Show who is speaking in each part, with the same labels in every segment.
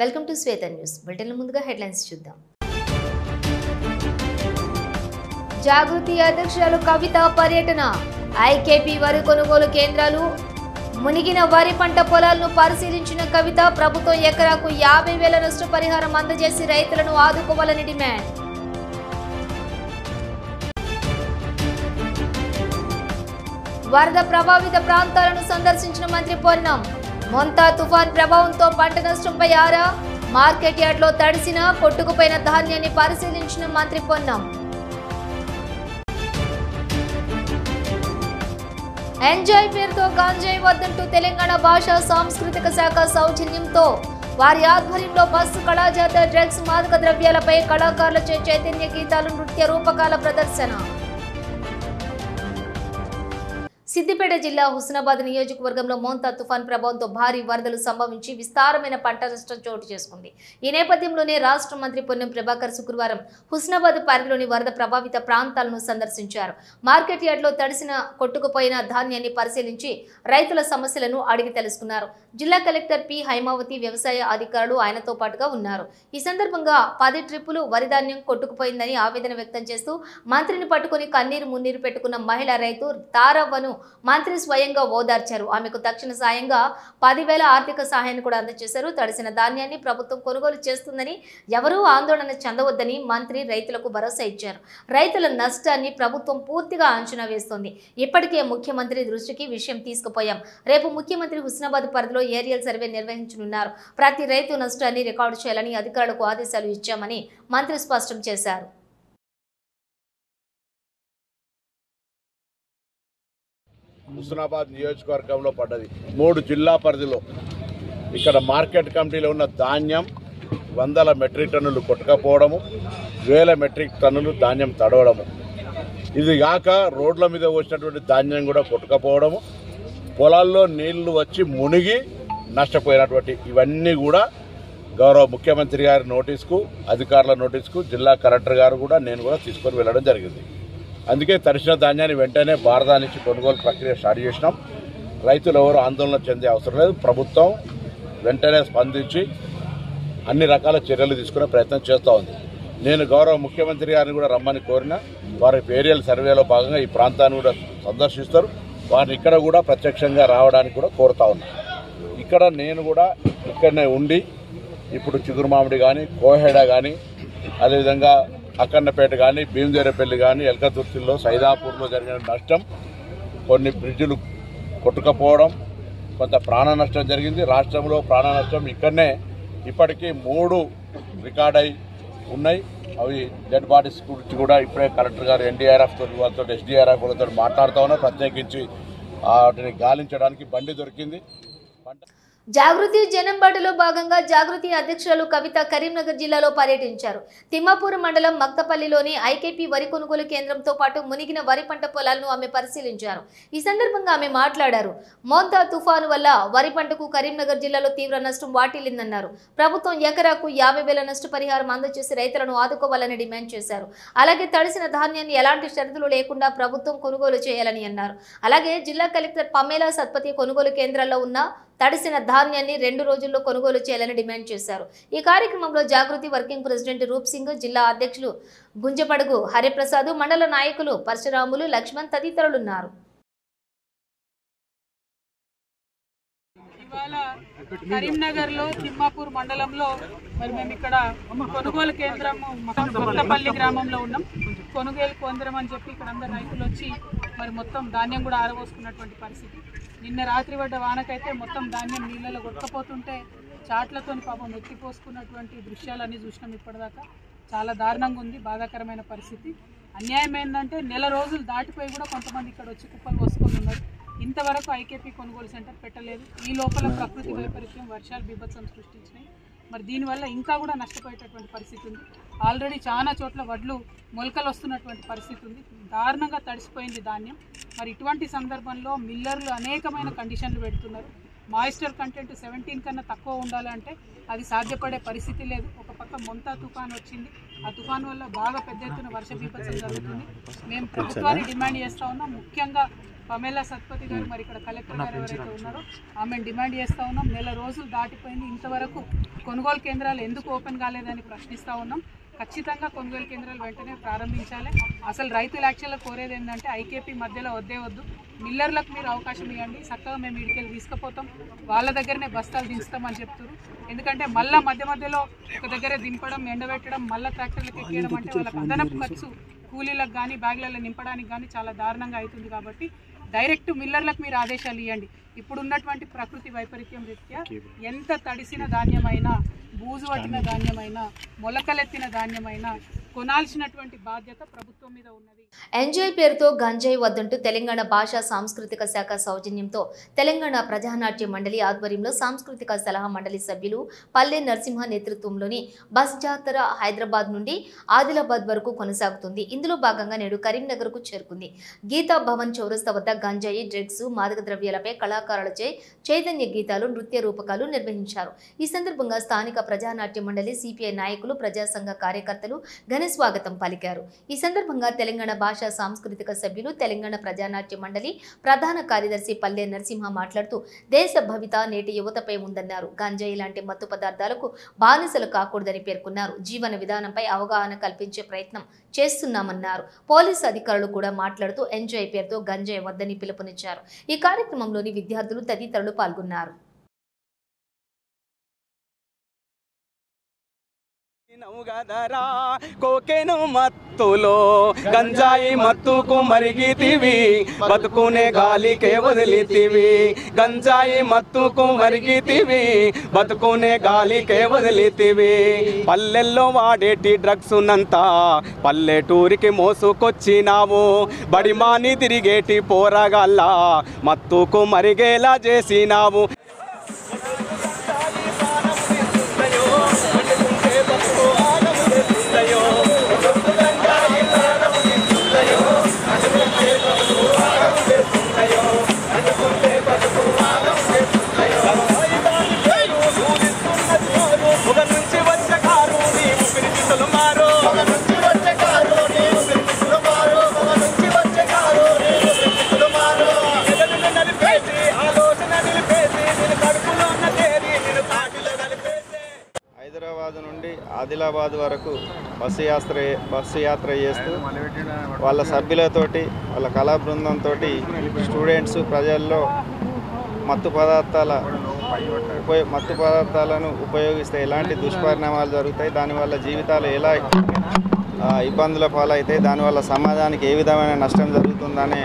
Speaker 1: Welcome to Shweta news. Bulletin ముందుగా headlines చూద్దాం. జాగృతి అధ్యక్షురాలు కవిత పర్యటన. ఐకేపీ వరి కొనుగోలు కేంద్రాలు, మునిగిన వరి పంట పొలాలను పరిశీలించిన కవిత ప్రభుత్వం ఎకరాకు 50,000 నష్టపరిహారం అందజేసి రైతులను ఆదుకోవాలని డిమాండ్. వరద ప్రభావిత ప్రాంతాలను సందర్శించిన మంత్రి పొన్నం. మొంతా తుఫాన్ ప్రభావంతో పంట నష్టంపై ఆరా. మార్కెట్ యార్డ్లో తడిసిన కొట్టుకుపోయిన ధాన్యాన్ని పరిశీలించిన మంత్రి పొన్నం. ఎంజాయ్ పేరుతో గంజాయి వద్దంటూ తెలంగాణ భాషా సాంస్కృతిక శాఖ సౌజన్యంతో వారి ఆధ్వర్యంలో బస్సు కళాజాత డ్రగ్స్ మాదక ద్రవ్యాలపై కళాకారులచే చైతన్య గీతాలు, నృత్య రూపకాల ప్రదర్శన. సిద్దిపేట జిల్లా హుస్నాబాద్ నియోజకవర్గంలో మోంతా తుఫాన్ ప్రభావంతో భారీ వరదలు సంభవించి విస్తారమైన పంట నష్టం చోటు చేసుకుంది. ఈ నేపథ్యంలోనే రాష్ట్ర మంత్రి పొన్నం ప్రభాకర్ శుక్రవారం హుస్నాబాద్ పరిధిలోని వరద ప్రభావిత ప్రాంతాలను సందర్శించారు. మార్కెట్ యార్డ్లో తడిసిన కొట్టుకుపోయిన ధాన్యాన్ని పరిశీలించి రైతుల సమస్యలను అడిగి తెలుసుకున్నారు. జిల్లా కలెక్టర్ పి హైమావతి, వ్యవసాయ అధికారులు ఆయనతో పాటుగా ఉన్నారు. ఈ సందర్భంగా 10 ట్రిప్పులు వరి ధాన్యం కొట్టుకుపోయిందని ఆవేదన వ్యక్తం చేస్తూ మంత్రిని పట్టుకుని కన్నీరు మున్నీరు పెట్టుకున్న మహిళా రైతు తారవ్వను మంత్రి స్వయంగా ఓదార్చారు. ఆమెకు తక్షణ సాయంగా 10,000 ఆర్థిక సహాయాన్ని కూడా అందజేశారు. తడిసిన ధాన్యాన్ని ప్రభుత్వం కొనుగోలు చేస్తుందని, ఎవరూ ఆందోళన చెందవద్దని మంత్రి రైతులకు భరోసా ఇచ్చారు. రైతుల నష్టాన్ని ప్రభుత్వం పూర్తిగా అంచనా వేస్తోంది. ఇప్పటికే ముఖ్యమంత్రి దృష్టికి విషయం తీసుకుపోయాం. రేపు ముఖ్యమంత్రి హుస్నాబాద్ పరిధిలో ఏరియల్ సర్వే నిర్వహించనున్నారు. ప్రతి రైతు నష్టాన్ని రికార్డు చేయాలని అధికారులకు ఆదేశాలు ఇచ్చామని మంత్రి స్పష్టం చేశారు.
Speaker 2: హుస్నాబాద్ నియోజకవర్గంలో పడ్డది. 3 జిల్లా పరిధిలో ఇక్కడ మార్కెట్ కమిటీలో ఉన్న ధాన్యం 100 మెట్రిక్ టన్నులు కొట్టుకపోవడము, 1000 మెట్రిక్ టన్నులు ధాన్యం తడవడము, ఇది కాక రోడ్ల మీద వచ్చినటువంటి ధాన్యం కూడా కొట్టుకపోవడము, పొలాల్లో నీళ్లు వచ్చి మునిగి నష్టపోయినటువంటి ఇవన్నీ కూడా గౌరవ ముఖ్యమంత్రి గారి నోటీస్కు, అధికారుల నోటీస్కు జిల్లా కలెక్టర్ గారు కూడా నేను కూడా తీసుకొని వెళ్ళడం జరిగింది. అందుకే తడిసిన ధాన్యాన్ని వెంటనే బారదా నుంచి కొనుగోలు ప్రక్రియ స్టార్ట్ చేసినాం. రైతులు ఎవరు ఆందోళన చెందే అవసరం లేదు. ప్రభుత్వం వెంటనే స్పందించి అన్ని రకాల చర్యలు తీసుకునే ప్రయత్నం చేస్తూ ఉంది. నేను గౌరవ ముఖ్యమంత్రి గారిని కూడా రమ్మని కోరిన, వారి ఏరియల్ సర్వేలో భాగంగా ఈ ప్రాంతాన్ని కూడా సందర్శిస్తారు. వారిని ఇక్కడ కూడా ప్రత్యక్షంగా రావడానికి కూడా కోరుతా ఉన్నా. ఇక్కడ నేను కూడా ఇక్కడనే ఉండి ఇప్పుడు చిగురుమామిడి కానీ, కోహెడ కానీ, అదేవిధంగా అక్కన్నపేట కానీ, భీమదేరపల్లి కానీ, ఎల్కతుర్తిలో, సైదాపూర్లో జరిగిన నష్టం, కొన్ని బ్రిడ్జిలు కొట్టుకపోవడం, కొంత ప్రాణ నష్టం జరిగింది. రాష్ట్రంలో ప్రాణ నష్టం ఇక్కడనే ఇప్పటికీ 3 రికార్డ్ అయి ఉన్నాయి. అవి డెడ్ బాడీస్ గురించి కూడా ఇప్పుడే కలెక్టర్ గారు ఎన్డీఆర్ఎఫ్ వాళ్ళతో ఎస్డీఆర్ఎఫ్ వాళ్ళతో మాట్లాడుతూ ఉన్నారు. ప్రత్యేకించి వాటిని గాలించడానికి బండి దొరికింది.
Speaker 1: జాగృతి జనం బాటలో భాగంగా జాగృతి అధ్యక్షురాలు కవిత కరీంనగర్ జిల్లాలో పర్యటించారు. తిమ్మాపూర్ మండలం మక్తపల్లిలోని ఐకేపీ వరి కొనుగోలు కేంద్రంతో పాటు మునిగిన వరి పంట పొలాలను ఆమె పరిశీలించారు. ఈ సందర్భంగా ఆమె మాట్లాడారు. మోంతా తుఫాను వల్ల వరి పంటకు కరీంనగర్ జిల్లాలో తీవ్ర నష్టం వాటిల్లిందన్నారు. ప్రభుత్వం ఎకరాకు 50,000 నష్టపరిహారం అందజేసి రైతులను ఆదుకోవాలని డిమాండ్ చేశారు. అలాగే తడిసిన ధాన్యాన్ని ఎలాంటి షరతులు లేకుండా ప్రభుత్వం కొనుగోలు చేయాలని అన్నారు. అలాగే జిల్లా కలెక్టర్ పమేలా సత్పతి కొనుగోలు కేంద్రాల్లో ఉన్న తడిసిన ధాన్యాన్ని 2 రోజుల్లో కొనుగోలు చేయాలని డిమాండ్ చేశారు. ఈ కార్యక్రమంలో జాగృతి వర్కింగ్ ప్రెసిడెంట్ రూప్ సింగ్, జిల్లా అధ్యక్షులు గుంజపడుగు హరిప్రసాద్, మండల నాయకులు పరశురాములు, లక్ష్మణ్ తదితరులున్నారు.
Speaker 3: ఇవాళ కరీంనగర్లో తిమ్మాపూర్ మండలంలో మరి మేము ఇక్కడ కొనుగోలు కేంద్రం కొత్తపల్లి గ్రామంలో ఉన్నాం. కొనుగోలు కేంద్రం అని చెప్పి ఇక్కడ అందరు రైతులు వచ్చి మరి మొత్తం ధాన్యం కూడా ఆరబోసుకున్నటువంటి పరిస్థితి. నిన్న రాత్రి పడ్డ వానకైతే మొత్తం ధాన్యం నీళ్ళలో కొట్టుకపోతుంటే చాట్లతో పాపం ఎత్తిపోసుకున్నటువంటి దృశ్యాలన్నీ చూసినాం. ఇప్పటిదాకా చాలా దారుణంగా ఉంది, బాధాకరమైన పరిస్థితి. అన్యాయం ఏంటంటే 1 రోజులు దాటిపోయి కూడా కొంతమంది ఇక్కడ వచ్చి కుప్పలు పోసుకొని ఉన్నారు. ఇంతవరకు ఐకేపీ కొనుగోలు సెంటర్ పెట్టలేదు. ఈ లోపల ప్రకృతి వైపరీత్యం, వర్షాలు బీభత్సం సృష్టించినాయి. మరి దీనివల్ల ఇంకా కూడా నష్టపోయేటటువంటి పరిస్థితి ఉంది. ఆల్రెడీ చాలా చోట్ల వడ్లు మొలకలు వస్తున్నటువంటి పరిస్థితి ఉంది. దారుణంగా తడిసిపోయింది ధాన్యం. మరి ఇటువంటి సందర్భంలో మిల్లర్లు అనేకమైన కండిషన్లు పెడుతున్నారు. మాయిశ్చర్ కంటెంట్ 17 కన్నా తక్కువ ఉండాలంటే అది సాధ్యపడే పరిస్థితి లేదు. ఒక పక్క మొంతా తుఫాన్ వచ్చింది, ఆ తుఫాన్ వల్ల బాగా పెద్ద ఎత్తున వర్ష బీభత్సం జరుగుతుంది. మేము ప్రభుత్వాన్ని డిమాండ్ చేస్తూ ఉన్నాం, ముఖ్యంగా పమేలా సత్పతి గారు, మరి ఇక్కడ కలెక్టర్ గారు ఎవరైతే ఉన్నారో ఆమెను డిమాండ్ చేస్తూ ఉన్నాం. నెల రోజులు దాటిపోయింది, ఇంతవరకు కొనుగోలు కేంద్రాలు ఎందుకు ఓపెన్ కాలేదని ప్రశ్నిస్తూ ఉన్నాం. ఖచ్చితంగా కొనుగోలు కేంద్రాలు వెంటనే ప్రారంభించాలి. అసలు రైతులు యాక్చువల్గా కోరేది ఏంటంటే ఐకేపీ మధ్యలో వద్దు, మిల్లర్లకు మీరు అవకాశం ఇవ్వండి, చక్కగా మేము ఇడికెళ్ళి తీసుకుపోతాం, వాళ్ళ దగ్గరనే బస్తాలు దించుతామని చెప్తున్నారు. ఎందుకంటే మళ్ళీ మధ్యలో ఒక దగ్గర దింపడం, ఎండబెట్టడం, మళ్ళీ ట్రాక్టర్లకు ఎక్కియడం అంటే వాళ్ళకి అదనపు ఖర్చు, కూలీలకు కానీ బ్యాగులలో నింపడానికి కానీ చాలా దారుణంగా అవుతుంది. కాబట్టి డైరెక్ట్ మిల్లర్లకు మీరు ఆదేశాలు ఇవ్వండి. ఇప్పుడున్నటువంటి ప్రకృతి వైపరీత్యం రీత్యా ఎంత తడిసిన ధాన్యమైనా, బూజు పట్టిన ధాన్యమైనా, మొలకలెత్తిన ధాన్యమైనా కొనాల్సినటువంటి బాధ్యత ప్రభుత్వం మీద ఉన్నది.
Speaker 1: ఎంజాయ్ పేరుతో గంజాయి వద్దంటూ తెలంగాణ భాషా సాంస్కృతిక శాఖ సౌజన్యంతో తెలంగాణ ప్రజానాట్య మండలి ఆధ్వర్యంలో సాంస్కృతిక సలహా మండలి సభ్యులు పల్లె నరసింహ నేతృత్వంలోని బస్ జాతర హైదరాబాద్ నుండి ఆదిలాబాద్ వరకు కొనసాగుతుంది. ఇందులో భాగంగా నేడు కరీంనగర్కు చేరుకుంది. గీతా భవన్ చౌరస్తా వద్ద గంజాయి, డ్రగ్స్, మాదక ద్రవ్యాలపై కళాకారులచే చైతన్య గీతాలు, నృత్య రూపకాలు నిర్వహించారు. ఈ సందర్భంగా స్థానిక ప్రజానాట్య మండలి, సిపిఐ నాయకులు, ప్రజా సంఘ కార్యకర్తలు ఘన స్వాగతం పలికారు. ఈ సందర్భంగా తెలంగాణ భాషా సాంస్కృతిక సభ్యులు, తెలంగాణ ప్రజానాట్య మండలి ప్రధాన కార్యదర్శి పల్లె నరసింహ మాట్లాడుతూ దేశ భవిత నేటి యువతపై ఉందన్నారు. గంజాయి లాంటి మత్తు పదార్థాలకు బానిసలు కాకూడదని పేర్కొన్నారు. జీవన విధానంపై అవగాహన కల్పించే ప్రయత్నం చేస్తున్నామన్నారు. పోలీసు అధికారులు కూడా మాట్లాడుతూ ఎంజాయ్ పేరుతో గంజాయి వద్దని పిలుపునిచ్చారు. ఈ కార్యక్రమంలోని విద్యార్థులు తదితరులు పాల్గొన్నారు.
Speaker 4: కోకెను మత్తులో గంజాయి మత్తుకు మరిగితివి, బతుకునే గాలికే వదిలితివి. గంజాయి మత్తుకు మరిగితివి, బతుకునే గాలికే వదిలితివి. పల్లెల్లో వాడేటి డ్రగ్స్ నంతా పల్లెటూరికి మోసుకొచ్చినావు. బడిమాని తిరిగేటి పోరగాళ్ళ మత్తుకు మరిగేలా చేసినావు. హైదరాబాద్ నుండి ఆదిలాబాద్ వరకు బస్సు యాత్ర చేస్తూ వాళ్ళ సభ్యులతోటి, వాళ్ళ కళా బృందంతో స్టూడెంట్స్ ప్రజల్లో మత్తు పదార్థాలను ఉపయోగిస్తే ఎలాంటి దుష్పరిణామాలు జరుగుతాయి, దానివల్ల జీవితాలు ఎలా ఇబ్బందుల పాలవుతాయి, దానివల్ల సమాజానికి ఏ విధమైన నష్టం జరుగుతుందనే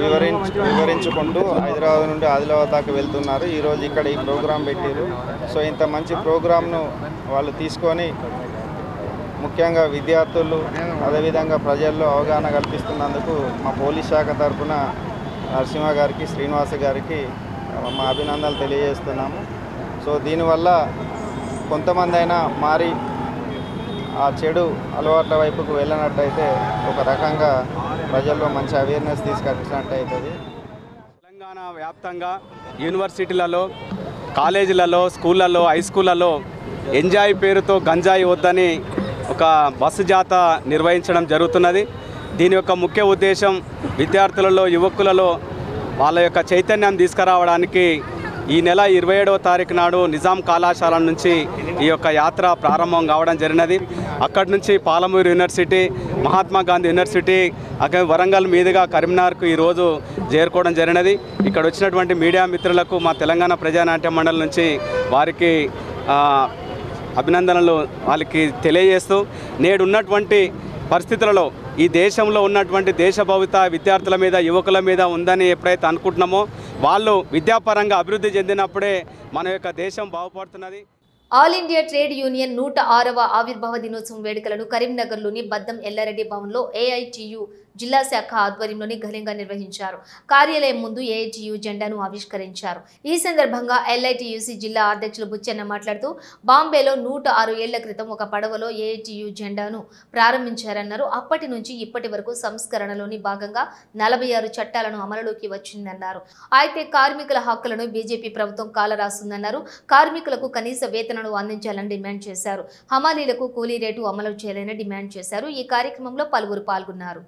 Speaker 4: వివరించుకుంటూ హైదరాబాద్ నుండి ఆదిలాబాద్ దాకా వెళ్తున్నారు. ఈరోజు ఇక్కడ ఈ ప్రోగ్రాం పెట్టారు. సో ఇంత మంచి ప్రోగ్రాంను వాళ్ళు తీసుకొని ముఖ్యంగా విద్యార్థులు, అదేవిధంగా ప్రజల్లో అవగాహన కల్పిస్తున్నందుకు మా పోలీస్ శాఖ తరఫున నరసింహ గారికి, శ్రీనివాస గారికి మా అభినందనలు తెలియజేస్తున్నాము. సో దీనివల్ల కొంతమంది అయినా మారి ఆ చెడు అలవాట్ల వైపుకు వెళ్ళినట్టయితే ఒక రకంగా ప్రజల్లో మంచి అవేర్నెస్ తీసుకొచ్చినట్టు అవుతుంది. తెలంగాణ వ్యాప్తంగా యూనివర్సిటీలలో, కాలేజీలలో, స్కూళ్ళల్లో, హై స్కూళ్ళలో ఎంజాయ్ పేరుతో గంజాయి వద్దని ఒక బస్సు జాత నిర్వహించడం జరుగుతున్నది. దీని యొక్క ముఖ్య ఉద్దేశం విద్యార్థులలో, యువకులలో వాళ్ళ యొక్క చైతన్యం తీసుకురావడానికి ఈ నెల 27వ తారీఖు నాడు నిజాం కళాశాల నుంచి ఈ యొక్క యాత్ర ప్రారంభం కావడం జరిగినది. అక్కడి నుంచి పాలమూరు యూనివర్సిటీ, మహాత్మా గాంధీ యూనివర్సిటీ, వరంగల్ మీదుగా కరీంనగర్కు ఈరోజు చేరుకోవడం జరిగినది. ఇక్కడ వచ్చినటువంటి మీడియా మిత్రులకు మా తెలంగాణ ప్రజానాట్య మండలి నుంచి వారికి అభినందనలు వాళ్ళకి తెలియజేస్తూ, నేడున్నటువంటి పరిస్థితులలో ఈ దేశంలో ఉన్నటువంటి దేశ భవిత విద్యార్థుల మీద, యువకుల మీద ఉందని ఎప్పుడైతే అనుకుంటున్నామో వాళ్ళు విద్యాపరంగా అభివృద్ధి చెందినప్పుడే మన యొక్క దేశం బాగుపడుతున్నది.
Speaker 1: ఆల్ ఇండియా ట్రేడ్ యూనియన్ 106వ ఆవిర్భావ దినోత్సవం వేడుకలను కరీంనగర్లోని బద్దం ఎల్లారెడ్డి భవన్లో ఏఐటియు జిల్లా శాఖ ఆధ్వర్యంలోని ఘనంగా నిర్వహించారు. కార్యాలయం ముందు ఏఐటియు జెండాను ఆవిష్కరించారు. ఈ సందర్భంగా LITUC జిల్లా అధ్యక్షులు బుచ్చన్న మాట్లాడుతూ బాంబేలో 106 ఏళ్ల క్రితం ఒక పడవలో ఏఐటియు జెండాను ప్రారంభించారన్నారు. అప్పటి నుంచి ఇప్పటి వరకు సంస్కరణలోని భాగంగా 46 చట్టాలను అమలులోకి వచ్చిందన్నారు. అయితే కార్మికుల హక్కులను బీజేపీ ప్రభుత్వం కాలరాస్తుందన్నారు. కార్మికులకు కనీస వేతనాలు అందించాలని డిమాండ్ చేశారు. హమాలీలకు కూలీ రేటు అమలు చేయాలని డిమాండ్ చేశారు. ఈ కార్యక్రమంలో పలువురు పాల్గొన్నారు.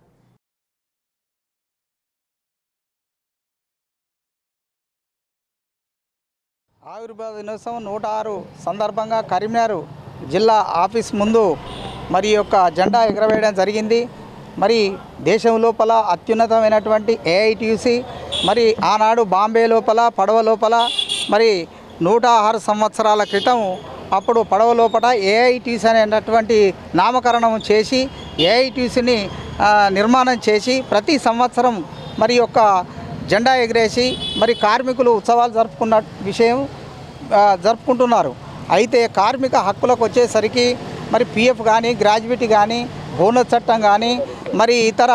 Speaker 5: ఆవిర్భావ దినోత్సవం 106 సందర్భంగా కరీంనగర్ జిల్లా ఆఫీస్ ముందు మరి యొక్క జెండా ఎగరవేయడం జరిగింది. మరి దేశం లోపల అత్యున్నతమైనటువంటి ఏఐటియుసి మరి ఆనాడు బాంబే లోపల పడవ లోపల మరి 106 సంవత్సరాల క్రితం అప్పుడు పడవ లోపల ఏఐటియుసి అనేటటువంటి నామకరణం చేసి ఏఐటియుసిని నిర్మాణం చేసి ప్రతి సంవత్సరం మరి యొక్క జెండా ఎగిరేసి మరి కార్మికులు ఉత్సవాలు జరుపుకుంటున్నారు. అయితే కార్మిక హక్కులకు వచ్చేసరికి మరి పిఎఫ్ కానీ గ్రాడ్యుయేట్ కానీ బోనస్ చట్టం కానీ మరి ఇతర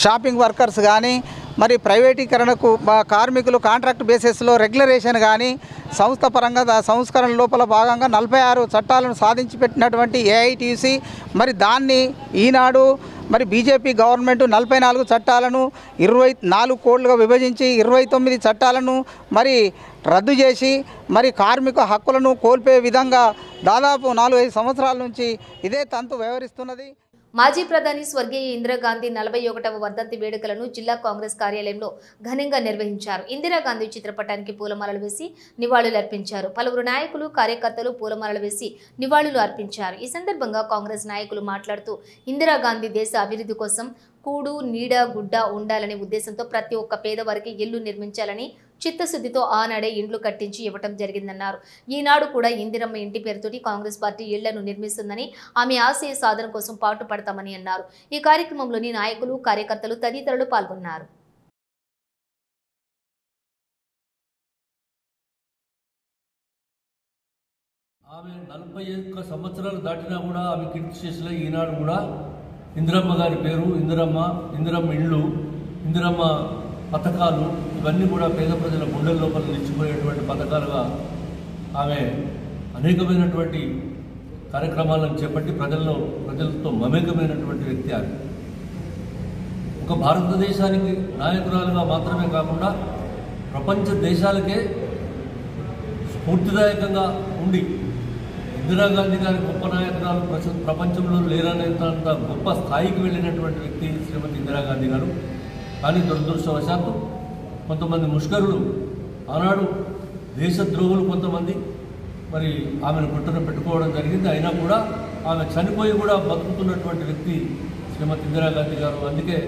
Speaker 5: షాపింగ్ వర్కర్స్ కానీ మరి ప్రైవేటీకరణకు కార్మికులు కాంట్రాక్ట్ బేసిస్లో రెగ్యులరేషన్ కానీ సంస్థ పరంగా సంస్కరణ లోపల భాగంగా 46 చట్టాలను సాధించి పెట్టినటువంటి ఏఐటియుసి మరి దాన్ని ఈనాడు మరి బీజేపీ గవర్నమెంట్ 44 చట్టాలను 24 కోడ్లుగా విభజించి 29 చట్టాలను మరి రద్దు చేసి మరి కార్మిక హక్కులను కోల్పోయే విధంగా దాదాపు 4-5 సంవత్సరాల నుంచి ఇదే తంతు వ్యవహరిస్తున్నది.
Speaker 1: మాజీ ప్రధాని స్వర్గీయ ఇందిరాగాంధీ 41వ వర్ధంతి వేడుకలను జిల్లా కాంగ్రెస్ కార్యాలయంలో ఘనంగా నిర్వహించారు. ఇందిరాగాంధీ చిత్రపటానికి పూలమాలలు వేసి నివాళులు అర్పించారు. పలువురు నాయకులు కార్యకర్తలు పూలమాలలు వేసి నివాళులు అర్పించారు. ఈ సందర్భంగా కాంగ్రెస్ నాయకులు మాట్లాడుతూ ఇందిరాగాంధీ దేశ అభివృద్ధి కోసం కూడు నీడ గుడ్డ ఉండాలనే ఉద్దేశంతో ప్రతి ఒక్క పేదవారికి ఇల్లు నిర్మించాలని చిత్తశుద్ధితో ఆనాడే ఇండ్లు కట్టించి ఇవ్వటం జరిగిందన్నారు. ఈనాడు కూడా ఇందిరమ్మ ఇంటి పేరుతోటి కాంగ్రెస్ పార్టీ ఇళ్లను నిర్మిస్తుందని, ఆమె ఆశయ సాధన కోసం పాటుపడతామని అన్నారు. ఈ కార్యక్రమంలోని నాయకులు కార్యకర్తలు తదితరులు పాల్గొన్నారు.
Speaker 6: ఆమె 41 సంవత్సరాలు దాటినా కూడా ఆమె కీర్తి చేసిన ఈనాడు కూడా ఇందిరమ్మ గారి పేరు, ఇందిరమ్మ ఇళ్ళు, ఇందిరమ్మ పథకాలు ఇవన్నీ కూడా పేద ప్రజల గుండెల లోపల నిలిచిపోయేటువంటి పథకాలుగా ఆమె అనేకమైనటువంటి కార్యక్రమాలను చేపట్టి ప్రజలతో మమేకమైనటువంటి వ్యక్తి. ఆమె ఒక భారతదేశానికి నాయకురాలుగా మాత్రమే కాకుండా ప్రపంచ దేశాలకే స్ఫూర్తిదాయకంగా ఉండి ఇందిరాగాంధీ గారి గొప్ప నాయకురాలు ప్రపంచంలో లేరనేంత గొప్ప స్థాయికి వెళ్ళినటువంటి వ్యక్తి శ్రీమతి ఇందిరాగాంధీ గారు. కానీ దురదృష్టవశాత్తు కొంతమంది ముష్కరులు ఆనాడు దేశద్రోహులు కొంతమంది మరి ఆమెను పుట్టున పెట్టుకోవడం జరిగింది. అయినా కూడా ఆమె చనిపోయి కూడా బతుకుతున్నటువంటి వ్యక్తి శ్రీమతి ఇందిరాగాంధీ గారు. అందుకే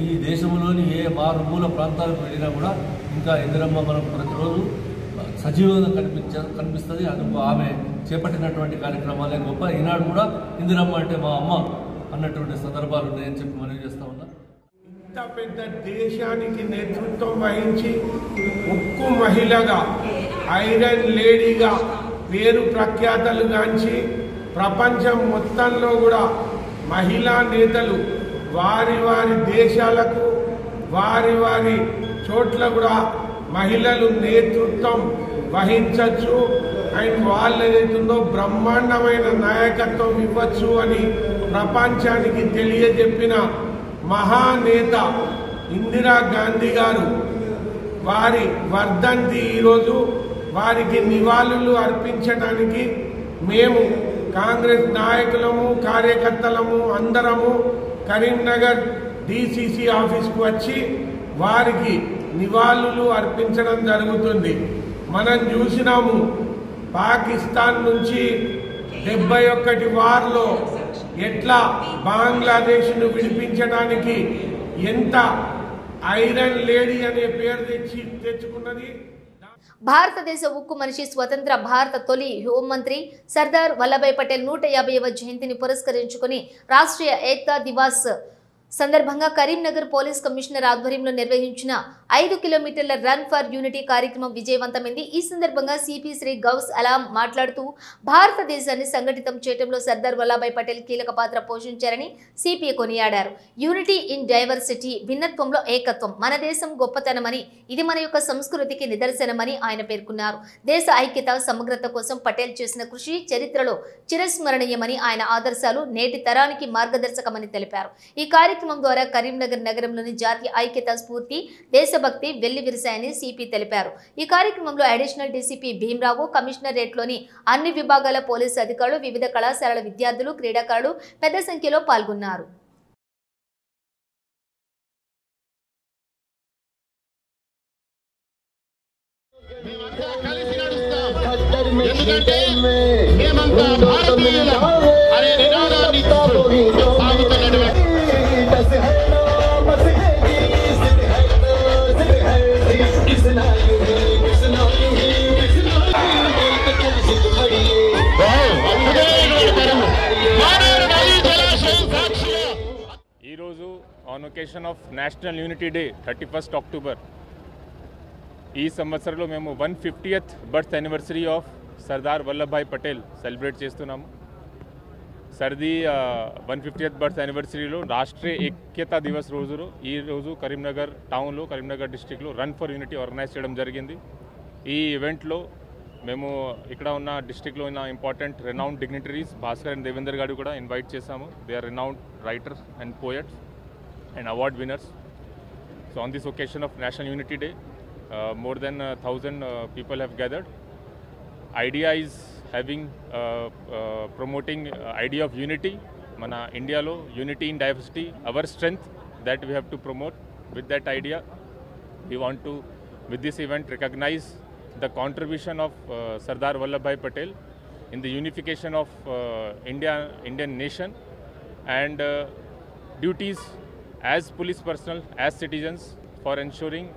Speaker 6: ఈ దేశంలోని ఏ మారుమూల ప్రాంతాలకు వెళ్ళినా కూడా ఇంకా ఇందిరమ్మ మనకు ప్రతిరోజు సజీవంగా కనిపిస్తుంది. అందుకు ఆమె చేపట్టినటువంటి కార్యక్రమాలే గొప్ప. ఈనాడు కూడా ఇందిరమ్మ అంటే మా అమ్మ అన్నటువంటి సందర్భాలు ఉన్నాయని చెప్పి మనవి చేస్తా ఉన్నా.
Speaker 7: ఇంత పెద్ద దేశానికి నేతృత్వం వహించి ఉక్కు మహిళగా, ఐరన్ లేడీగా పేరు ప్రఖ్యాతలు గాంచి ప్రపంచం మొత్తంలో కూడా మహిళా నేతలు వారి వారి దేశాలకు వారి చోట్ల కూడా మహిళలు నేతృత్వం వహించవచ్చు అండ్ వాళ్ళు ఏదైతుందో బ్రహ్మాండమైన నాయకత్వం ఇవ్వచ్చు అని ప్రపంచానికి తెలియజెప్పిన మహానేత ఇందిరాగాంధీ గారు వారి వర్ధంతి ఈరోజు వారికి నివాళులు అర్పించడానికి మేము కాంగ్రెస్ నాయకులము కార్యకర్తలము అందరము కరీంనగర్ డిసిసి ఆఫీస్కు వచ్చి వారికి నివాళులు అర్పించడం జరుగుతుంది. మనం చూసినాము పాకిస్తాన్ నుంచి 71 వార్లో ఎట్లా బంగ్లాదేశ్ను విడిపించడానికి ఎంత ఐరన్ లేడీ అనే పేరు తెచ్చుకున్నది.
Speaker 1: భారతదేశ ఉక్కు మనిషి స్వతంత్ర భారత తొలి హోంమంత్రి సర్దార్ వల్లభాయ్ పటేల్ 150వ జయంతిని పురస్కరించుకుని రాష్ట్రీయ ఏక్తా దివాస్ సందర్భంగా కరీంనగర్ పోలీస్ కమిషనర్ ఆధ్వర్యంలో నిర్వహించిన 5 కిలోమీటర్ల రన్ ఫర్ యూనిటీ కార్యక్రమం విజయవంతమైంది. ఈ సందర్భంగా సిపి శ్రీ గౌస్ అలాం మాట్లాడుతూ భారతదేశాన్ని సంఘటితం చేయడంలో సర్దార్ వల్లభాయ్ పటేల్ కీలక పాత్ర పోషించారని సిపి కొనియాడారు. యూనిటీ ఇన్ డైవర్సిటీ, భిన్నత్వంలో ఏకత్వం మన దేశం గొప్పతనమని, ఇది మన యొక్క సంస్కృతికి నిదర్శనమని ఆయన పేర్కొన్నారు. దేశ ఐక్యత సమగ్రత కోసం పటేల్ చేసిన కృషి చరిత్రలో చిరస్మరణీయమని, ఆయన ఆదర్శాలు నేటి తరానికి మార్గదర్శకమని తెలిపారు. ఈ కార్యక్రమం ద్వారా కరీంనగర్ నగరంలోని జాతీయ ఐక్యత స్ఫూర్తి, దేశభక్తి వెల్లివిరిశాయని సిపి తెలిపారు. ఈ కార్యక్రమంలో అడిషనల్ డీసీపీ భీమరావు, కమిషనరేట్లోని అన్ని విభాగాల పోలీసు అధికారులు, వివిధ కళాశాలల విద్యార్థులు, క్రీడాకారులు పెద్ద సంఖ్యలో పాల్గొన్నారు.
Speaker 8: ఈరోజు on occasion of national unity day 31st October ఈ సంవత్సరంలో మేము 150th birth anniversary of Sardar Vallabhbhai Patel celebrate చేస్తున్నాము. సర్ది 150th బర్త్ యానివర్సరీలో రాష్ట్రీయ ఐక్యతా దివస్ రోజు ఈరోజు కరీంనగర్ టౌన్లో, కరీంనగర్ డిస్ట్రిక్ట్లో రన్ ఫర్ యూనిటీ ఆర్గనైజ్ చేయడం జరిగింది. ఈ ఈవెంట్లో మేము ఇక్కడ ఉన్న డిస్ట్రిక్ట్లో ఉన్న important renowned dignitaries Bhaskar and Devender గారు కూడా ఇన్వైట్ చేశాము. They are renowned writers and poets and award winners. So on this occasion of national unity day more than 1,000 people have gathered. Idea is having promoting idea of unity. Mana India lo unity in diversity, our strength that we have to promote. With that idea, we want to, with this event, recognize the contribution of Sardar Vallabhbhai Patel in the unification of Indian nation, and duties as police personnel, as citizens, for ensuring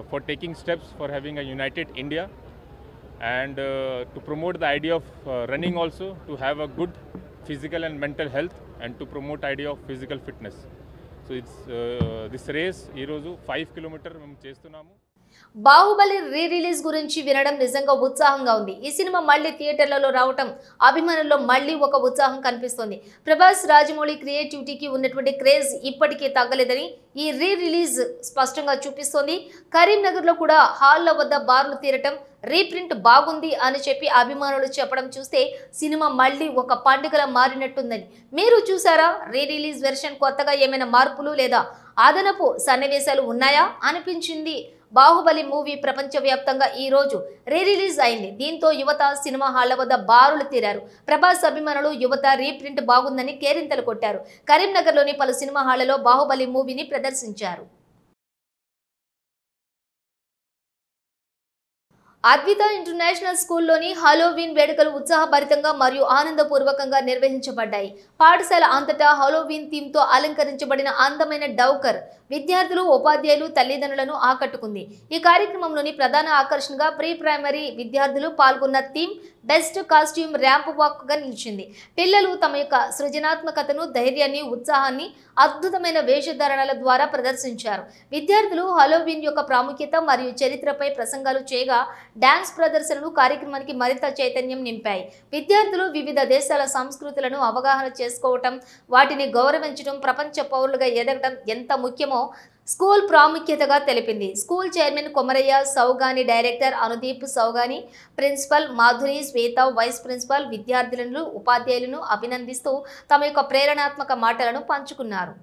Speaker 8: for taking steps for having a united India, and to promote the idea of running also, to have a good physical and mental health, and to promote idea of physical fitness. So it's this race ee roju 5 km mem chestunamu.
Speaker 1: Baahubali release గురించి వినడం నిజంగా ఉత్సాహంగా ఉంది. ఈ cinema మళ్ళీ థియేటర్లలో రావటం అభిమానుల్లో మళ్ళీ ఒక ఉత్సాహం కనిపిస్తోంది. ప్రభాస్, రాజమౌళి క్రియేటివిటీకి ఉన్నటువంటి క్రేజ్ ఇప్పటికీ తగ్గలేదని ఈ రిలీజ్ స్పష్టంగా చూపిస్తోంది. కరీంనగర్లో కూడా హాల్ల వద్ద బార్లు తీరటం, రీప్రింట్ బాగుంది అని చెప్పి అభిమానులు చెప్పడం చూస్తే సినిమా మళ్ళీ ఒక పండుగలా మారినట్టుందని. మీరు చూసారా? రిలీజ్ వెర్షన్ కొత్తగా ఏమైనా మార్పులు లేదా అదనపు సన్నివేశాలు ఉన్నాయా అనిపించింది. బాహుబలి మూవీ ప్రపంచవ్యాప్తంగా ఈ రోజు రిలీజ్ అయింది. దీంతో యువత సినిమా హాళ్ల వద్ద బారులు తీరారు. ప్రభాస్ అభిమానులు యువత రీప్రింట్ బాగుందని కేరింతలు కొట్టారు. కరీంనగర్లోని పలు సినిమా హాళ్లలో బాహుబలి మూవీని ప్రదర్శించారు. అద్విత ఇంటర్నేషనల్ స్కూల్లోని హాలోవీన్ వేడుకలు ఉత్సాహభరితంగా మరియు ఆనందపూర్వకంగా నిర్వహించబడ్డాయి. పాఠశాల అంతటా హాలోవీన్ థీమ్తో అలంకరించబడిన అందమైన డౌకర్ విద్యార్థులు, ఉపాధ్యాయులు, తల్లిదండ్రులను ఆకట్టుకుంది. ఈ కార్యక్రమంలోని ప్రధాన ఆకర్షణగా ప్రీ ప్రైమరీ విద్యార్థులు పాల్గొన్న theme best costume ramp walk గా నిలిచింది. పిల్లలు తమ యొక్క సృజనాత్మకతను, ధైర్యాన్ని, ఉత్సాహాన్ని అద్భుతమైన వేషధారణల ద్వారా ప్రదర్శించారు. విద్యార్థులు హాలోవీన్ యొక్క ప్రాముఖ్యత మరియు చరిత్రపై ప్రసంగాలు చేయగా డాన్స్ ప్రదర్శనలు కార్యక్రమానికి మరింత చైతన్యం నింపాయి. విద్యార్థులు వివిధ దేశాల సంస్కృతులను అవగాహన చేసుకోవటం, వాటిని గౌరవించడం, ప్రపంచ పౌరులుగా ఎదగడం ఎంత ముఖ్యమో స్కూల్ ప్రాముఖ్యతగా తెలిపింది. School chairman Komarayya Saugani, director Anudeep Saugani, principal Madhuri, Swetha, vice principal విద్యార్థులను, ఉపాధ్యాయులను అభినందిస్తూ తమ యొక్క ప్రేరణాత్మక మాటలను పంచుకున్నారు.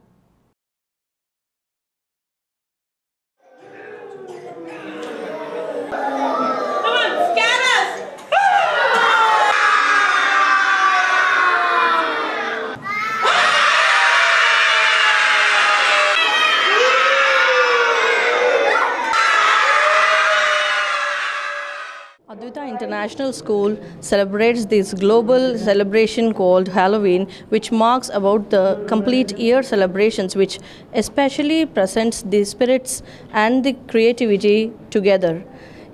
Speaker 9: Advaita International School celebrates this global celebration called Halloween, which marks about the complete year celebrations, which especially presents the spirits and the creativity together.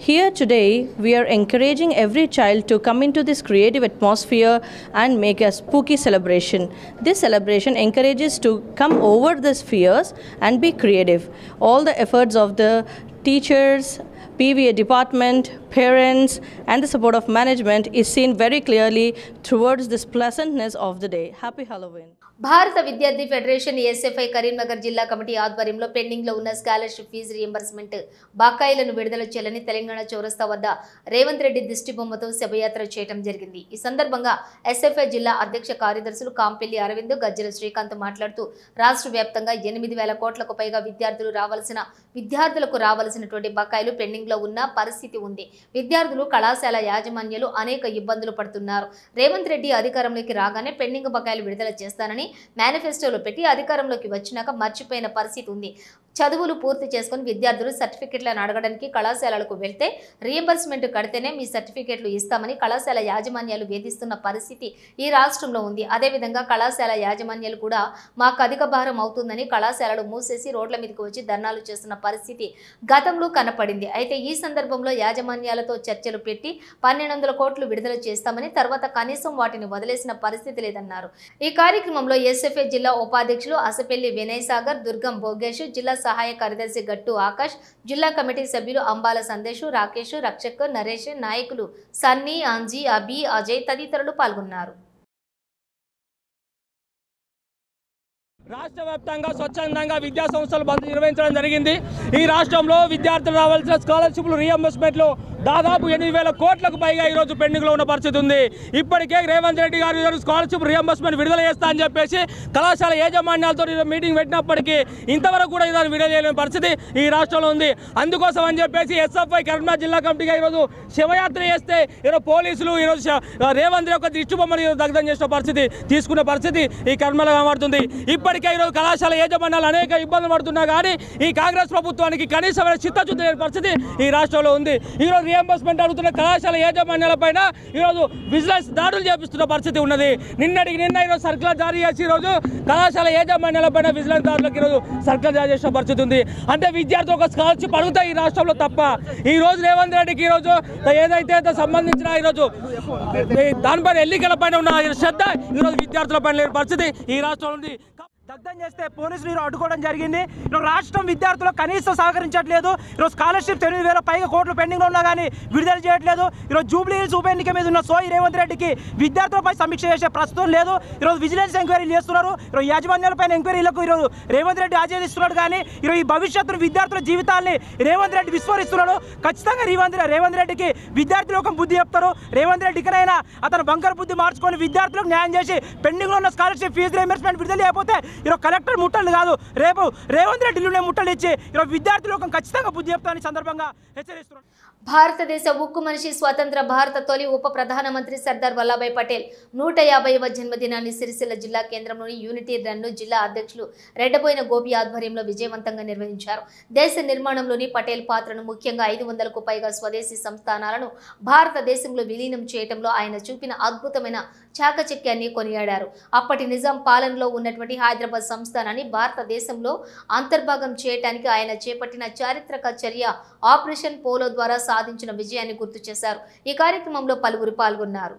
Speaker 9: Here today, we are encouraging every child to come into this creative atmosphere and make a spooky celebration. This celebration encourages to come over these fears and be creative. All the efforts of the teachers, PVA department, parents and the support of management is seen very clearly towards this pleasantness of the day. Happy Halloween.
Speaker 1: భారత విద్యార్థి federation SFI Karimnagar జిల్లా committee ఆధ్వర్యంలో pending లో ఉన్న scholarship fee reimbursement బకాయిలను విడుదల చేయాలని తెలంగాణ చౌరస్తా వద్ద రేవంత్ రెడ్డి దిష్టిబొమ్మతో శోభయాత్ర చేయడం జరిగింది. ఈ సందర్భంగా ఎస్ఎఫ్ఐ జిల్లా అధ్యక్ష కార్యదర్శులు కాంపెల్లి అరవింద్, గజ్జల శ్రీకాంత్ మాట్లాడుతూ రాష్ట్ర వ్యాప్తంగా 8,000 కోట్లకు పైగా విద్యార్థులకు రావాల్సినటువంటి బకాయిలు పెండింగ్ లో ఉన్న పరిస్థితి ఉంది. విద్యార్థులు, కళాశాల యాజమాన్యాలు అనేక ఇబ్బందులు పడుతున్నారు. రేవంత్ రెడ్డి అధికారంలోకి రాగానే పెండింగ్ బకాయిలు విడుదల చేస్తానని మేనిఫెస్టోలో పెట్టి అధికారంలోకి వచ్చినాక మర్చిపోయిన పరిస్థితి ఉంది. చదువులు పూర్తి చేసుకుని విద్యార్థులు సర్టిఫికెట్లను అడగడానికి కళాశాలలకు వెళ్తే రీయింబర్స్మెంట్ కడితేనే మీ సర్టిఫికెట్లు ఇస్తామని కళాశాల యాజమాన్యాలు వేధిస్తున్న పరిస్థితి ఈ రాష్ట్రంలో ఉంది. అదేవిధంగా కళాశాల యాజమాన్యాలు కూడా మాకు అధిక భారం అవుతుందని కళాశాలలు మూసేసి రోడ్ల మీదకి వచ్చి ధర్నాలు చేస్తున్న పరిస్థితి గతంలో కనపడింది. అయితే ఈ సందర్భంలో యాజమాన్యాలతో చర్చలు పెట్టి 1,200 కోట్లు విడుదల చేస్తామని, తర్వాత కనీసం వాటిని వదిలేసిన పరిస్థితి లేదన్నారు. ఈ కార్యక్రమంలో ఎస్ఎఫ్ఐ జిల్లా ఉపాధ్యక్షులు అసపెల్లి వినయ్ సాగర్, దుర్గం భోగేష్, జిల్లా సహాయ కార్యదర్శి గట్టు ఆకాష్, జిల్లా కమిటీ సభ్యులు అంబాల సందేశ్, రాకేష్, రక్షక్, నరేష్, నాయకులు సన్నీ, ఆంజీ, అభి, అజయ్ తదితరులు పాల్గొన్నారు.
Speaker 10: రాష్ట్ర వ్యాప్తంగా స్వచ్ఛందంగా విద్యా సంస్థలు బంద్ నిర్వహించడం జరిగింది. ఈ రాష్ట్రంలో విద్యార్థులు రావాల్సిన స్కాలర్షిప్లు రీయింబర్స్మెంట్లు దాదాపు 8,000 కోట్లకు పైగా ఈరోజు పెండింగ్లో ఉన్న పరిస్థితి ఉంది. ఇప్పటికే రేవంత్ రెడ్డి గారు ఈరోజు స్కాలర్షిప్ రీయింబర్స్మెంట్ విడుదల చేస్తా అని చెప్పేసి కళాశాల యాజమాన్యాలతో మీటింగ్ పెట్టినప్పటికీ ఇంతవరకు కూడా ఇదాన్ని విడుదల చేయలేని పరిస్థితి ఈ రాష్ట్రంలో ఉంది. అందుకోసం అని చెప్పేసి ఎస్ఎఫ్ఐ కరీంనగర్ జిల్లా కమిటీగా ఈరోజు శివయాత్ర చేస్తే ఈరోజు పోలీసులు ఈరోజు రేవంత్ యొక్క దిష్టిబొమ్మని దగ్ధం చేసిన పరిస్థితి తీసుకున్న పరిస్థితి ఈ కర్మలో కనబడుతుంది. ఇప్పటికే ఈరోజు కళాశాల యాజమాన్యాలు అనేక ఇబ్బందులు పడుతున్నా కానీ ఈ కాంగ్రెస్ ప్రభుత్వానికి కనీసమైన చిత్తశుద్ధి లేని పరిస్థితి ఈ రాష్ట్రంలో ఉంది. ఈరోజు రీయింబర్స్మెంట్ అడుగుతున్న కళాశాల యాజమాన్యాల పైన ఈరోజు విజిలెన్స్ దాడులు చేపిస్తున్న పరిస్థితి ఉన్నది. నిన్న ఈరోజు సర్కులర్ జారీ చేసి ఈరోజు కళాశాల యాజమాన్యాల పైన విజిలెన్స్ దాడులకు ఈరోజు సర్కులర్ జారీ చేసిన పరిస్థితి ఉంది. అంటే విద్యార్థులు ఒక స్కాలర్షిప్ అడుగుతాయి ఈ రాష్ట్రంలో తప్ప. ఈ రోజు రేవంత్ రెడ్డికి ఈరోజు ఏదైతే సంబంధించిన ఈరోజు దానిపైన ఎన్నికల పైన ఉన్న శ్రద్ధ ఈరోజు విద్యార్థుల పైన లేని పరిస్థితి ఈ రాష్ట్రంలో ఉంది. దగ్ధం చేస్తే పోలీసులు అడ్డుకోవడం జరిగింది. ఈరోజు రాష్ట్రం విద్యార్థులకు కనీసం సహకరించట్లేదు. ఈరోజు స్కాలర్షిప్ 8,000 పైగా కోట్లు పెండింగ్లో ఉన్నా కానీ విడుదల చేయట్లేదు. ఈరోజు జూబ్లీ హిల్స్ ఉప ఎన్నిక మీద ఉన్న సోయి రేవంత్ రెడ్డికి విద్యార్థులపై సమీక్ష చేసే ప్రస్తుతం లేదు. ఈరోజు విజిలెన్స్ ఎంక్వైరీలు చేస్తున్నారు. ఈరోజు యాజమాన్యాలపైన ఎంక్వైరీలకు ఈరోజు రేవంత్ రెడ్డి ఆచరిస్తున్నాడు. కానీ ఈరోజు ఈ భవిష్యత్తు విద్యార్థుల జీవితాల్ని రేవంత్ రెడ్డి విస్మరిస్తున్నాడు. ఖచ్చితంగా రేవంత్ రెడ్డికి విద్యార్థులు ఒక బుద్ధి చెప్తారు. రేవంత్ రెడ్డికైనా అతను బంకర్ బుద్ధి మార్చుకొని విద్యార్థులకు న్యాయం చేసి పెండింగ్లో ఉన్న స్కాలర్షిప్ ఫీజు రీయింబర్స్మెంట్ విడుదల చేయకపోతే ఈరోజు కలెక్టర్ ముట్టలు కాదు, రేపు రేవంత్ రెడ్డిలోనే ముట్టలు ఇచ్చి ఈరోజు విద్యార్థులకు ఖచ్చితంగా బుద్ధి చెప్తానని సందర్భంగా హెచ్చరిస్తున్నారు.
Speaker 1: భారతదేశ ఉక్కు మనిషి, స్వతంత్ర భారత తొలి ఉప ప్రధానమంత్రి సర్దార్ వల్లభాయ్ పటేల్ 150వ జన్మదినాన్ని సిరిసిల్ల జిల్లా కేంద్రంలోని యూనిటీ రన్ను జిల్లా అధ్యక్షులు రెడ్డబోయిన గోపి ఆధ్వర్యంలో విజయవంతంగా నిర్వహించారు. దేశ నిర్మాణంలోని పటేల్ పాత్రను, ముఖ్యంగా 500కు పైగా స్వదేశీ సంస్థానాలను భారతదేశంలో విలీనం చేయడంలో ఆయన చూపిన అద్భుతమైన చాకచక్యాన్ని కొనియాడారు. అప్పటి నిజాం పాలనలో ఉన్నటువంటి హైదరాబాద్ సంస్థానాన్ని భారతదేశంలో అంతర్భాగం చేయడానికి ఆయన చేపట్టిన చారిత్రక చర్య ఆపరేషన్ పోలో ద్వారా సాధించిన విజయాన్ని గుర్తు చేశారు. ఈ కార్యక్రమంలో పలువురు పాల్గొన్నారు.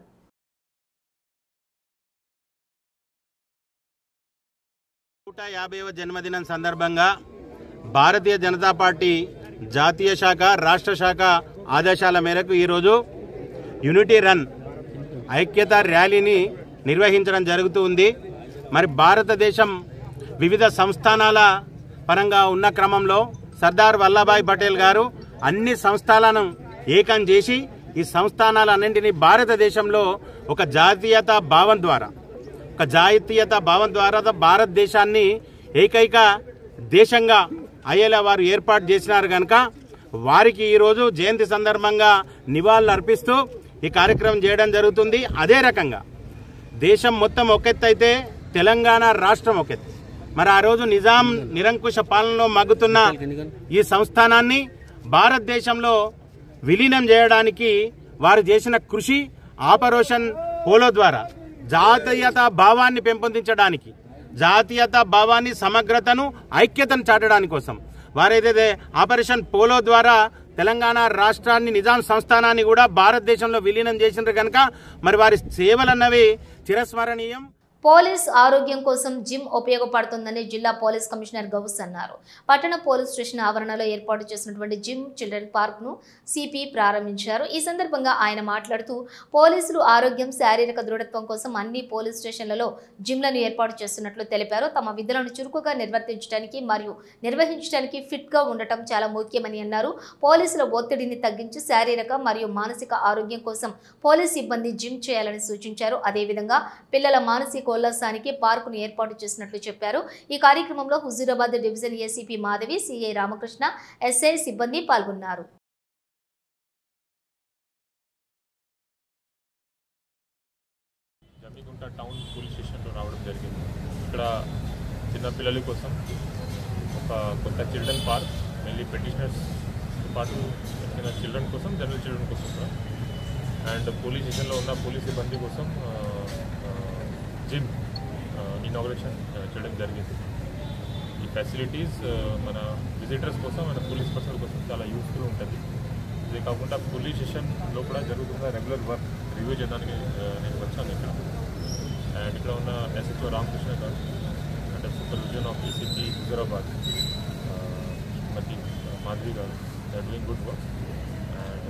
Speaker 11: 150వ జన్మదినం సందర్భంగా భారతీయ జనతా పార్టీ జాతీయ శాఖ, రాష్ట్ర శాఖ ఆదేశాల మేరకు ఈరోజు యూనిటీ రన్ ఐక్యత ర్యాలీని నిర్వహించడం జరుగుతూ ఉంది. మరి భారతదేశం వివిధ సంస్థానాల పరంగా ఉన్న క్రమంలో సర్దార్ వల్లభాయ్ పటేల్ గారు అన్ని సంస్థానాలను ఏకం చేసి ఈ సంస్థానాలన్నింటినీ భారతదేశంలో ఒక జాతీయత భావం ద్వారా భారతదేశాన్ని ఏకైక దేశంగా అయ్యేలా వారు ఏర్పాటు చేసినారు కనుక వారికి ఈరోజు జయంతి సందర్భంగా నివాళులు అర్పిస్తూ ఈ కార్యక్రమం చేయడం జరుగుతుంది. అదే రకంగా దేశం మొత్తం ఒకెత్తైతే తెలంగాణ రాష్ట్రం ఒకెత్తు. మరి ఆ రోజు నిజాం నిరంకుశ పాలనలో మగ్గుతున్న ఈ సంస్థానాన్ని భారతదేశంలో విలీనం చేయడానికి వారు చేసిన కృషి ఆపరేషన్ పోలో ద్వారా జాతీయత భావాన్ని పెంపొందించడానికి, జాతీయత భావాన్ని, సమగ్రతను, ఐక్యతను చాటడానికి కోసం వారు ఏదైతే ఆపరేషన్ పోలో ద్వారా తెలంగాణ రాష్ట్రాన్ని నిజాం సంస్థానాన్ని కూడా భారతదేశంలో విలీనం చేసినారు కనుక మరి వారి సేవలన్నవి చిరస్మరణీయం.
Speaker 1: పోలీస్ ఆరోగ్యం కోసం జిమ్ ఉపయోగపడుతుందని జిల్లా పోలీస్ కమిషనర్ గౌస్ అన్నారు. పట్టణ పోలీస్ స్టేషన్ ఆవరణలో ఏర్పాటు చేసినటువంటి జిమ్ చిల్డ్రన్ పార్క్ ను సిపి ప్రారంభించారు. ఈ సందర్భంగా ఆయన మాట్లాడుతూ పోలీసులు ఆరోగ్యం శారీరక దృఢత్వం కోసం అన్ని పోలీస్ స్టేషన్లలో జిమ్లను ఏర్పాటు చేస్తున్నట్లు తెలిపారు. తమ విధులను చురుకుగా నిర్వర్తించడానికి మరియు నిర్వహించడానికి ఫిట్ గా ఉండటం చాలా ముఖ్యమని అన్నారు. పోలీసుల ఒత్తిడిని తగ్గించి శారీరక మరియు మానసిక ఆరోగ్యం కోసం పోలీస్ సిబ్బంది జిమ్ చేయాలని సూచించారు. అదేవిధంగా పిల్లల మానసిక ఉల్లాసానికి పార్కును ఏర్పాటు చేసినట్లు చెప్పారు. ఈ కార్యక్రమంలో Huzurabad division ACP Madhavi, CI Ramakrishna, SI సిబ్బంది పాల్గొన్నారు.
Speaker 8: జమ్మికుంట టౌన్ పోలీస్ స్టేషన్లో రావడం జరిగింది. ఇక్కడ చిన్నపిల్లల కోసం ఒక కొత్త చిల్డ్రన్ పార్క్, మెయిన్లీ పెటిషనర్స్తో పాటు చిల్డ్రన్ కోసం, జనరల్ చిల్డ్రన్ కోసం కూడా, అండ్ పోలీస్ స్టేషన్లో ఉన్న పోలీస్ సిబ్బంది కోసం జిమ్ ఇనాగ్రేషన్ చేయడం జరిగింది. ఈ ఫెసిలిటీస్ మన విజిటర్స్ కోసం, మన పోలీస్ పర్సనల్ కోసం చాలా యూస్ఫుల్ ఉంటుంది. ఇదే కాకుండా పోలీస్ స్టేషన్లో కూడా జరుగుతున్న రెగ్యులర్ వర్క్ రివ్యూ చేయడానికి నేను వచ్చాను ఇక్కడ. అండ్ ఇక్కడ ఉన్న SHO Ramakrishna garu and supervision of ACP Huzurabad Shrimati Madhavi garu, they are doing good work. And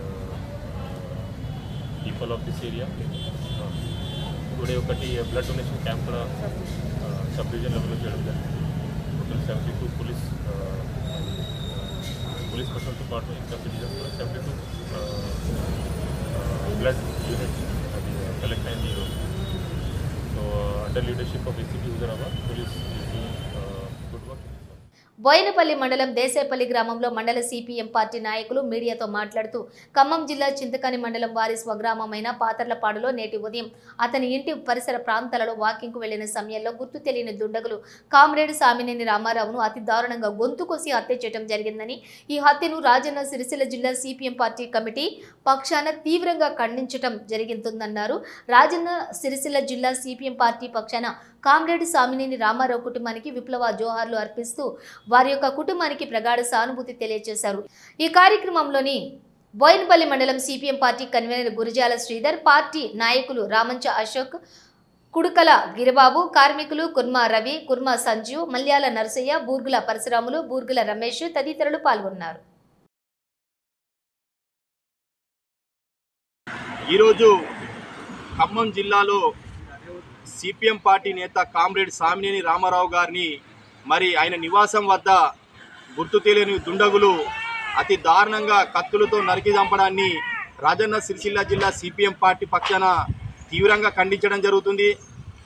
Speaker 8: people of this area today ఒకటి బ్లడ్ డొనేషన్ క్యాంప్ కూడా సబ్ డివిజన్ లెవెల్లో చేయడం జరిగింది. టోటల్ 72 పోలీస్ పర్సన్తో పాటు ఇంకా సిటిజన్స్ కూడా 72 బ్లడ్ యూనిట్స్ అది కలెక్ట్ అయింది ఈరోజు. So under leadership of ACP Huzurabad police good work.
Speaker 1: Boinapalli మండలం దేశాయపల్లి గ్రామంలో మండల సిపిఎం పార్టీ నాయకులు మీడియాతో మాట్లాడుతూ ఖమ్మం జిల్లా చింతకాని మండలం వారి స్వగ్రామమైన పాతర్లపాడులో నేటి ఉదయం అతని ఇంటి పరిసర ప్రాంతాలలో వాకింగ్కు వెళ్లిన సమయంలో గుర్తు తెలియని దుండగులు కామ్రేడ్ సామినేని రామారావును అతి దారుణంగా గొంతు కోసి హత్య చేయడం జరిగిందని, ఈ హత్యను రాజన్న సిరిసిల్ల జిల్లా సిపిఎం పార్టీ కమిటీ పక్షాన తీవ్రంగా ఖండించడం జరిగిందన్నారు. రాజన్న సిరిసిల్ల జిల్లా సిపిఎం పార్టీ పక్షాన కామ్రేడ్ సామినేని రామారావు కుటుంబానికి విప్లవ జోహార్లు అర్పిస్తూ వారి యొక్క కుటుంబానికి ప్రగాఢ సానుభూతి తెలియజేశారు. ఈ కార్యక్రమంలోని బోయినపల్లి మండలం CPM party convener Gurazala Sridhar, party నాయకులు రామంచ అశోక్, కుడుకల గిరిబాబు, కార్మికులు కుర్మా రవి, కుర్మా సంజీవ్, మల్యాల నరసయ్య, బూర్గుల పరశురాములు, బూర్గుల రమేష్ తదితరులు పాల్గొన్నారు.
Speaker 12: ఈరోజు ఖమ్మం జిల్లాలో సిపిఎం పార్టీ నేత కామ్రేడ్ సామినేని రామారావు గారిని మరి ఆయన నివాసం వద్ద గుర్తు తెలియని దుండగులు అతి దారుణంగా కత్తులతో నరికి చంపడాన్ని రాజన్న సిరిసిల్ల జిల్లా సిపిఎం పార్టీ పక్షాన తీవ్రంగా ఖండించడం జరుగుతుంది.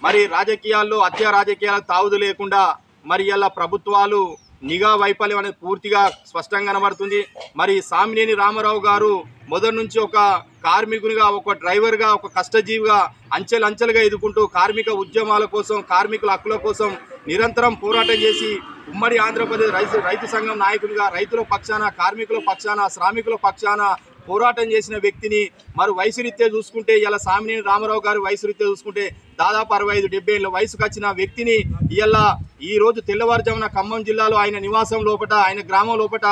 Speaker 12: మరి రాజకీయాల్లో హత్య రాజకీయాలకు తావుదు లేకుండా మరి ఇలా ప్రభుత్వాలు నిఘా వైఫల్యం అనేది పూర్తిగా స్పష్టంగా కనబడుతుంది. మరి సామినేని రామారావు గారు మొదటి నుంచి ఒక కార్మికునిగా, ఒక డ్రైవర్గా, ఒక కష్టజీవిగా అంచెలంచెలుగా ఎదుర్కొంటూ కార్మిక ఉద్యమాల కోసం, కార్మికుల హక్కుల కోసం నిరంతరం పోరాటం చేసి ఉమ్మడి ఆంధ్రప్రదేశ్ రైతు సంఘం నాయకునిగా రైతుల పక్షాన, కార్మికుల పక్షాన, శ్రామికుల పక్షాన పోరాటం చేసిన వ్యక్తిని మరి వయసు రీత్యా చూసుకుంటే ఇలా సామినేని రామారావు గారి వయసు రీత్యా చూసుకుంటే దాదాపు 65-70 ఏళ్ళ వయసుకు వచ్చిన వ్యక్తిని ఇలా ఈ రోజు తెల్లవారుజామున ఖమ్మం జిల్లాలో ఆయన నివాసం లోపట, ఆయన గ్రామం లోపట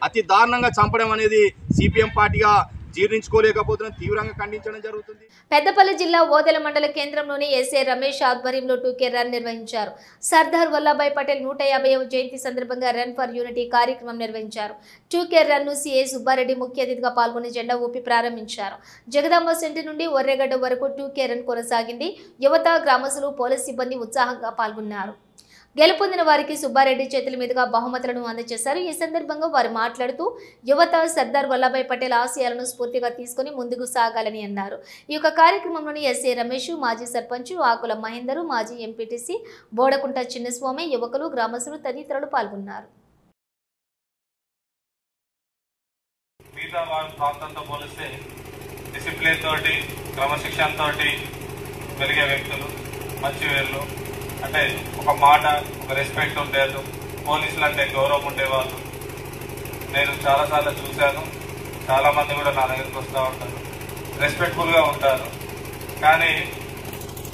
Speaker 12: అతి దారుణంగా చంపడం అనేది సిపిఎం పార్టీగా జీర్ణించుకోలేకపోతున్న తీవ్రంగా ఖండించడం జరుగుతుంది.
Speaker 1: పెద్దపల్లి జిల్లా ఓదెల మండల కేంద్రంలోని ఎస్ఏ రమేష్ ఆధ్వర్యంలో 2K రన్ నిర్వహించారు. సర్దార్ వల్లభాయ్ పటేల్ 150వ జయంతి సందర్భంగా రన్ ఫర్ యూనిటీ కార్యక్రమం నిర్వహించారు. 2K రన్ ను సిఐ సుబ్బారెడ్డి ముఖ్య అతిథిగా పాల్గొని జెండా ఊపి ప్రారంభించారు. జగదాంబ సెంటర్ నుండి ఒర్రెగడ్డ వరకు 2K రన్ కొనసాగింది. యువత, గ్రామస్తులు, పోలీస్ సిబ్బంది ఉత్సాహంగా పాల్గొన్నారు. గెలుపొందిన వారికి సుబ్బారెడ్డి చేతుల మీదుగా బహుమతులను అందజేశారు. ఈ సందర్భంగా వారు మాట్లాడుతూ యువత సర్దార్ వల్లభాయ్ పటేల్ ఆశయాలను స్ఫూర్తిగా తీసుకుని ముందుకు సాగాలని అన్నారు. ఈ యొక్క కార్యక్రమంలోని ఎస్ఏ రమేష్, మాజీ సర్పంచ్ ఆకుల మహేందర్, మాజీ ఎంపీటీసీ బోడకుంట చిన్నస్వామి, యువకులు, గ్రామస్తులు తదితరులు పాల్గొన్నారు.
Speaker 13: మిగతా వారి ప్రాంతంతో పోలిస్తే డిసిప్లిన్ తోటి, క్రమశిక్షణతో పెరిగే వ్యక్తులు, మంచి వేళ్ళు, అంటే ఒక మాట, ఒక రెస్పెక్ట్ ఉండేది, పోలీసులు అంటే గౌరవం ఉండేవాళ్ళు. నేను చాలాసార్లు చూశాను. చాలామంది కూడా నా దగ్గరికి వస్తూ ఉంటారు, రెస్పెక్ట్ఫుల్గా ఉంటారు. కానీ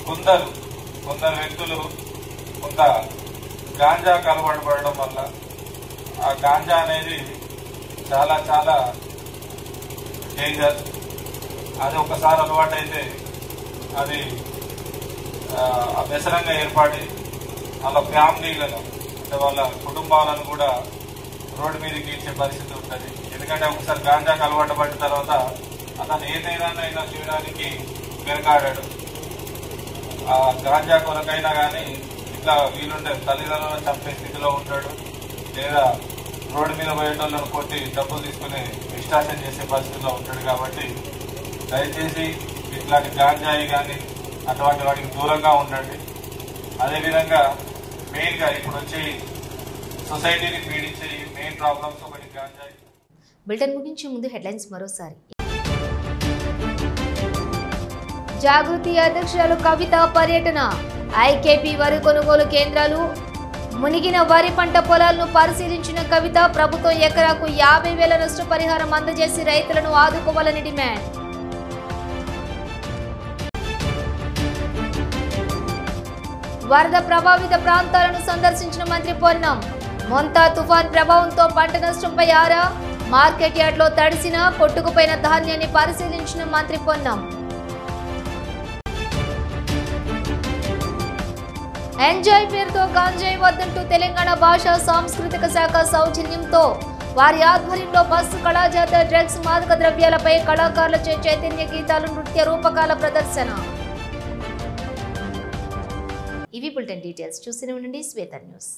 Speaker 13: కొందరు వ్యక్తులు కొంత గాంజాకు అలవాటు పడడం వల్ల ఆ గాంజా అనేది చాలా డేంజర్. అది ఒకసారి అలవాటు అయితే అది వ్యసనంగా ఏర్పడి వాళ్ళ ఫ్యామిలీలను అంటే వాళ్ళ కుటుంబాలను కూడా రోడ్డు మీదకి ఇచ్చే పరిస్థితి ఉంటుంది. ఎందుకంటే ఒకసారి గాంజాకు అలవాటు పడిన తర్వాత అతను ఏదైనా చేయడానికి వెనకాడాడు. ఆ గాంజా కొరకైనా కానీ ఇట్లా వీలుండే తల్లిదండ్రులను చంపే స్థితిలో ఉంటాడు, లేదా రోడ్డు మీద పోయేటోళ్ళను కొట్టి డబ్బులు తీసుకుని ఎక్స్ట్రాక్షన్ చేసే పరిస్థితిలో ఉంటాడు. కాబట్టి దయచేసి ఇట్లాంటి గాంజాయి కానీ అటువంటి వాటికి దూరంగా ఉండండి. అదేవిధంగా మెయిన్గా ఇప్పుడు వచ్చి సొసైటీని పీడించే మెయిన్ ప్రాబ్లమ్స్ ఒకటి గాంజాయి.
Speaker 1: బులెటిన్ ముగించే ముందు హెడ్లైన్స్ మరోసారి. జాగృతి అధ్యక్షురాలు కవిత పర్యటన. ఐకేపీ వరి కొనుగోలు కేంద్రాలు, మునిగిన వరి పంట పొలాలను పరిశీలించిన కవిత ప్రభుత్వం ఎకరాకు 50,000 నష్టపరిహారం అందజేసి రైతులను ఆదుకోవాలని డిమాండ్. వరద ప్రభావిత ప్రాంతాలను సందర్శించిన మంత్రి పొన్నం. మొంతా తుఫాన్ ప్రభావంతో పంట నష్టంపై ఆరా. మార్కెట్ యార్డ్లో తడిసిన కొట్టుకుపోయిన ధాన్యాన్ని పరిశీలించిన మంత్రి పొన్నం. ఎంజాయ్ పేరుతో గాంజాయి వద్దంటూ తెలంగాణ భాషా సాంస్కృతిక శాఖ సౌజన్యంతో వారి ఆధ్వర్యంలో బస్సు కళాజాత డ్రగ్స్ మాదక ద్రవ్యాలపై కళాకారులచే చైతన్య గీతాలు, నృత్య రూపకాల ప్రదర్శన. ఇవి బులెటిన్ డీటెయిల్స్. చూస్తూనే ఉండండి శ్వేత న్యూస్.